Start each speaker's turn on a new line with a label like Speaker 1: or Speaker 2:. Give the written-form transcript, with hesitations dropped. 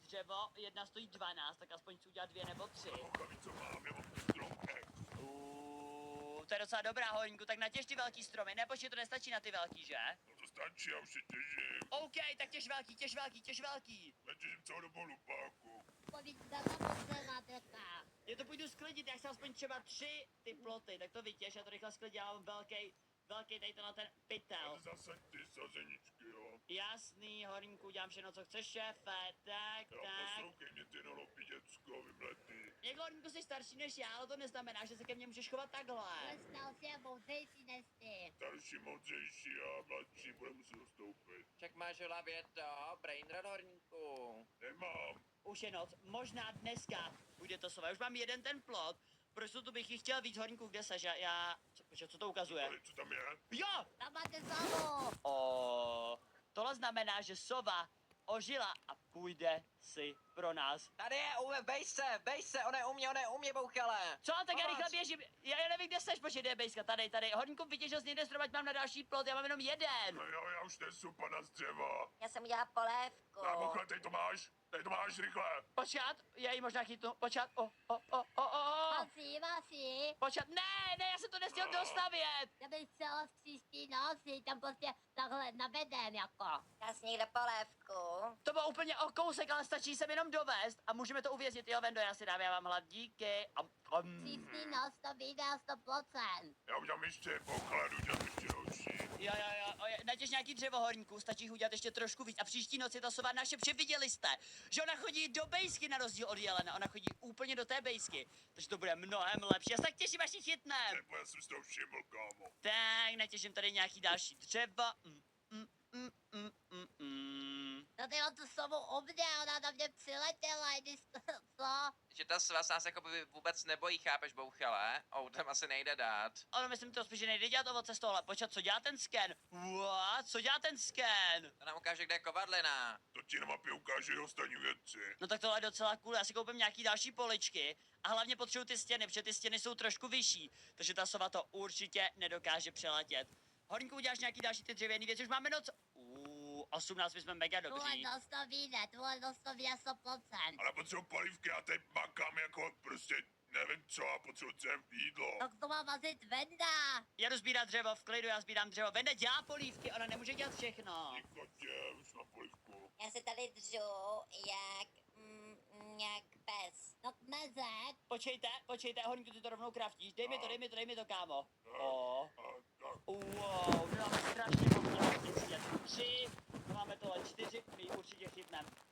Speaker 1: dřevo, jedna stojí 12, tak aspoň chci udělat 2 nebo 3.
Speaker 2: Co mám, já mám stromek.
Speaker 1: To je docela dobrá, Horníku, tak natěž ty velký stromy, nebo že to nestačí na ty velký, že?
Speaker 2: No to stačí, já už se těžím.
Speaker 1: OK, tak těž velký, těž velký, těž velký.
Speaker 2: Já těžím celou dobu lupáku.
Speaker 1: Já to půjdu sklidit, já chci aspoň třeba 3 ty ploty, tak to vytěž, já to rychle sklidím, já mám velký tady to na ten pytel.
Speaker 2: Ale zase ty sazeničky, jo.
Speaker 1: Jasný, Horníku, dělám všechno, co chceš, šéfe, tak.
Speaker 2: Poslouchej mě, ty nolopí děcko, vymletý.
Speaker 1: Jak Horníku jsi starší než já, ale to neznamená, že se ke mně můžeš chovat takhle.
Speaker 2: Starší, moudřejší a mladší bude muset ustoupit.
Speaker 3: Však máš v hlavě to, brainrot, Horníku.
Speaker 2: Nemám.
Speaker 1: Už je noc, možná dneska bude to sové. Už mám jeden ten plot, proč tu bych jich chtěl víc, Horníku, kde seš? Co to ukazuje?
Speaker 2: Ale co tam je?
Speaker 1: Jo!
Speaker 4: Tam máte slavu.
Speaker 1: Tohle znamená, že sova ožila a půjde si pro nás.
Speaker 3: Tady je, bej se, on je u mě, bouchale.
Speaker 1: Co? Tak já
Speaker 3: Pomoc.
Speaker 1: rychle běžím. Já nevím, kde seš, počkej, kde je bejska, tady. Horníku, vytěžil z někde zdrobat, mám na další plot, já mám jenom jeden.
Speaker 2: No jo, já už nesu pana z dřeva.
Speaker 4: Já jsem udělala polévku.
Speaker 2: Nábohle, tady to máš. Tady to máš, rychle.
Speaker 1: Počkat, já ji možná chytnu, počkat,
Speaker 4: Vasi.
Speaker 1: počkat, ne, já jsem to nestihl dostavět.
Speaker 4: Já bych chtěla v příští noci, tam prostě takhle naveden jako. Já si někde polévku.
Speaker 1: To bylo úplně o kousek, ale stačí sem jenom dovést a můžeme to uvěznit. Jo, Vendo, já si dám, já vám hlad, díky.
Speaker 4: Příští noc to vyjde 100%.
Speaker 2: Já udělám ještě po chladu, udělám ještě další.
Speaker 1: Jo, natěž nějaký dřevo, Horníku, stačí jich udělat ještě trošku víc a příští noc je ta sova naše, protože viděli jste, že ona chodí do bejsky na rozdíl od jelena, ona chodí úplně do té bejsky, takže to bude mnohem lepší, já se tak těším, až ji chytnem.
Speaker 2: Nebo já jsem si to všiml, kámo.
Speaker 1: Tak, natěžím tady nějaký další dřevo.
Speaker 4: No ty on tu sovu u mě, ona na mě přiletěla, i když co?
Speaker 3: Že ta svaz nás jako by vůbec nebojí, chápeš, bouchale? Tam asi nejde dát.
Speaker 1: Ale myslím to spíš, že nejde dělat ovoce z tohle, počkat, co dělá ten sken? What? Co dělá ten sken?
Speaker 3: To nám ukáže, kde je kovadlina.
Speaker 2: To ti na mapě ukáže jeho ostatní věci.
Speaker 1: No tak tohle je docela cool, já si koupím nějaký další poličky a hlavně potřebuji ty stěny, protože ty stěny jsou trošku vyšší, takže ta sova to určitě nedokáže přeletět. Horníku, uděláš nějaký další ty dřevěný věci, už máme noc. 18 jsme mega
Speaker 4: Tuhle
Speaker 1: dobří.
Speaker 4: noc to vyjde, tuhle noc to vyjde 100%.
Speaker 2: Ale potřebuji palivky, já tady makám jako prostě nevím co a potřebuji jídlo.
Speaker 4: Tak to má vazit Venda.
Speaker 1: Já jdu sbírat dřevo, v klidu, já sbírám dřevo. Vende dělá polívky, ona nemůže dělat všechno.
Speaker 2: Nikotě, už mám polivku.
Speaker 4: Já se tady držu jak pes. No kmezek.
Speaker 1: Počkejte, Horníku, ty to rovnou kraftíš. Dej mi to, kámo.
Speaker 2: Tak.
Speaker 1: Wow, my máme strašně moc těch 3, máme tohle 4, my ji určitě chytneme.